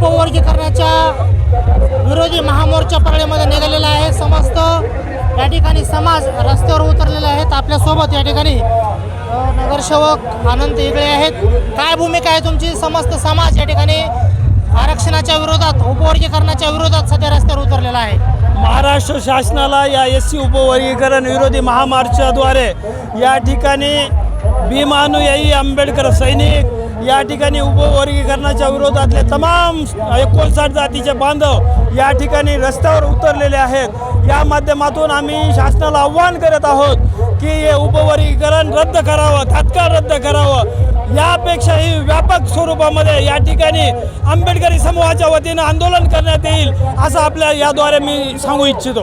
उपवर्गीकरणाच्या विरोधी महामोर्चा परळीमध्ये निघालेला आहे। समस्त या ठिकाणी समाज रस्त्यावर उतरलेले आहेत। आपल्यासोबत या ठिकाणी नगरसेवक आनंद इगळे आहेत। काय भूमिका आहे तुमची? समस्त समाज या ठिकाणी आरक्षणाच्या विरोधात, उपवर्गीकरणाच्या विरोधात सध्या रस्त्यावर उतरलेला आहे। महाराष्ट्र शासनाला या एससी उपवर्गीकरण विरोधी महामार्चाद्वारे या ठिकाणी भीम अनुयायी, आंबेडकर सैनिक, या ठिकाणी उपवर्गीकरणाच्या विरोधातले तमाम 59 जातीचे बांधव या ठिकाणी रस्त्यावर उतरलेले आहेत। या माध्यमातून आम्ही शासनाला आव्हान करत आहोत की हे उपवर्गीकरण रद्द करावं, तात्काळ रद्द करावं। यापेक्षाही व्यापक स्वरूपामध्ये या ठिकाणी आंबेडकरी समूहाच्या वतीनं आंदोलन करण्यात येईल असं आपल्या याद्वारे मी सांगू इच्छितो।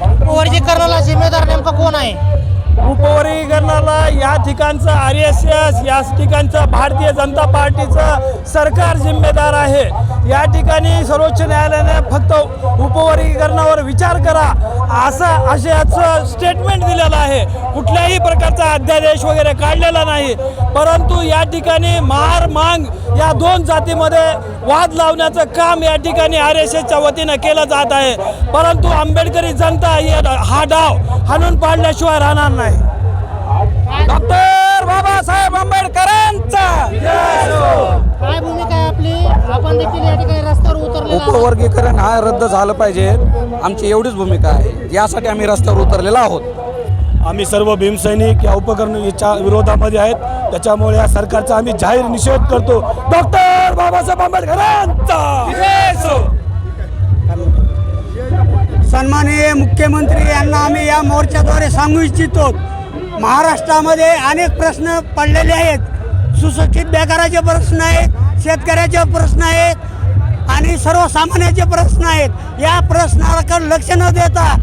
उपवर्गीकरणाला जिम्मेदार नेमकं कोण आहे? उपवर्गीकरणाला या ठिकाणचं RSS, या ठिकाणचं भारतीय जनता पार्टीचं सरकार जिम्मेदार आहे। या ठिकाणी सर्वोच्च न्यायालयाने फक्त उपवर्गीकरणावर विचार करा असं स्टेटमेंट दिलेलं आहे। कुठल्याही प्रकारचा अध्यादेश वगैरे काढलेला नाही, परंतु या ठिकाणी महार मांग या दोन जातीमध्ये वाद लावण्याचं काम या ठिकाणी RSSच्या वतीनं केलं जात आहे। परंतु आंबेडकरी जनता हा डाव हाणून पाडल्याशिवाय राहणार नाही। डॉक्टर बाबासाहेब आंबेडकरांचा काय भूमिका आहे आपली? आपण देखील या ठिकाणी रस्त्यावर उतरलेलो आहोत। उपवर्गीकरण हा रद्द झालं पाहिजे, आमची एवढीच भूमिका आहे। यासाठी आम्ही रस्त्यावर उतरलेलो आहोत। आम्ही सर्व भीमसैनिक या उपकरणाच्या विरोधामध्ये आहेत, त्याच्यामुळे या सरकारचा आम्ही जाहीर निषेध करतो। डॉक्टर बाबासाहेब आंबेडकरांचा। सन्माननीय मुख्यमंत्री यांना आम्ही या मोर्चाद्वारे सांगू इच्छितो, महाराष्ट्रामध्ये अनेक प्रश्न पडलेले आहेत। सुशिक्षित बेकाराचे प्रश्न आहेत, शेतकऱ्याचे प्रश्न आहेत आणि सर्वसामान्याचे प्रश्न आहेत। या प्रश्नाकडे लक्ष न देता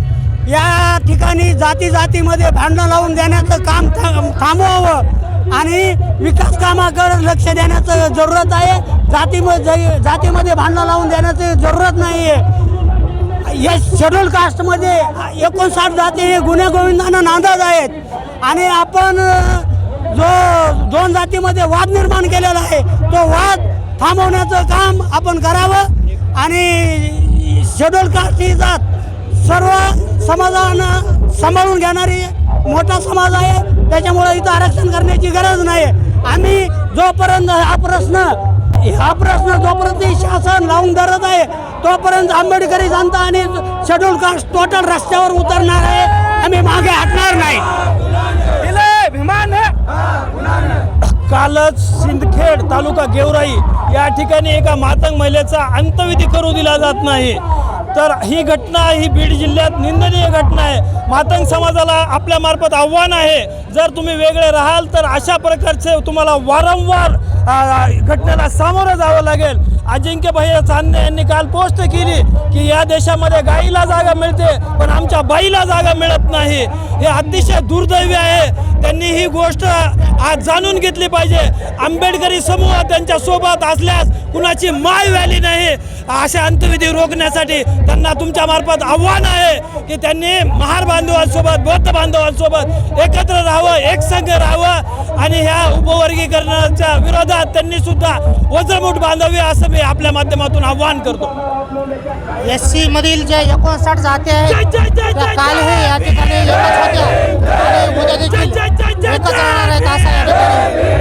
या ठिकाणी जातीमध्ये भांडणं लावून देण्याचं काम थांबवावं आणि विकास कामाकडे लक्ष देण्याचं जरूरत आहे। जातीमध्ये भांडणं लावून देण्याची जरूरत नाही आहे। या शेड्यूल कास्टमध्ये 59 जाती हे गुन्हेगोविंदानं नांदत आहेत आणि आपण जो दोन जातीमध्ये वाद निर्माण केलेला आहे तो वाद थांबवण्याचं काम आपण करावं आणि शेड्यूल कास्ट ही जात सर्व समाजानं सांभाळून घेणारी मोठा समाज आहे, त्याच्यामुळे इथं आरक्षण करण्याची गरज नाही। आम्ही जोपर्यंत हा प्रश्न जोपर्यंत शासन लावून धरत आहे तोपर्यंत आंबेडकरी जनता आणि शेड्यूल कास्ट टोटल रस्त्यावर उतरणार आहे। आम्ही मागे हटणार नाही। कालच सिंदखेड तालुका गेवराई या ठिकाणी एका मातंग महिलेचा अंत्यविधी करू दिला जात नाही, तर ही घटना ही बीड जिल्ह्यात निंदनीय घटना आहे। मातंग समाजाला आपल्या मार्फत आव्हान आहे, जर तुम्ही वेगळे राहाल तर अशा प्रकारचे तुम्हाला वारंवार घटनेला सामोरं जावं लागेल। अजिंक्य भैया चांदणे यांनी काल पोस्ट केली की या देशामध्ये गाईला जागा मिळते पण आमच्या बाईला जागा मिळत नाही। हे अतिशय दुर्दैवी आहे। त्यांनी ही गोष्ट आज जाणून घेतली पाहिजे। आंबेडकरी समूह त्यांच्या सोबत असल्यास कुणाची माय व्हॅली नाही। अशा अंत्यविधी रोखण्यासाठी त्यांना तुमच्या मार्फत आव्हान आहे की त्यांनी महार बांधवांसोबत, बौद्ध बांधवांसोबत एकत्र राहावं, एकसंघ राहावं आणि ह्या उपवर्गीकरणाच्या विरोधात त्यांनी सुद्धा वज्रमूठ बांधावी असं मी आपल्या माध्यमातून आव्हान करतो। SC मधील जे 59 जाती आहेत त्या कालही या ठिकाणी एकच होत्या आणि उद्या देखील एकच राहणार आहेत असं या ठिकाणी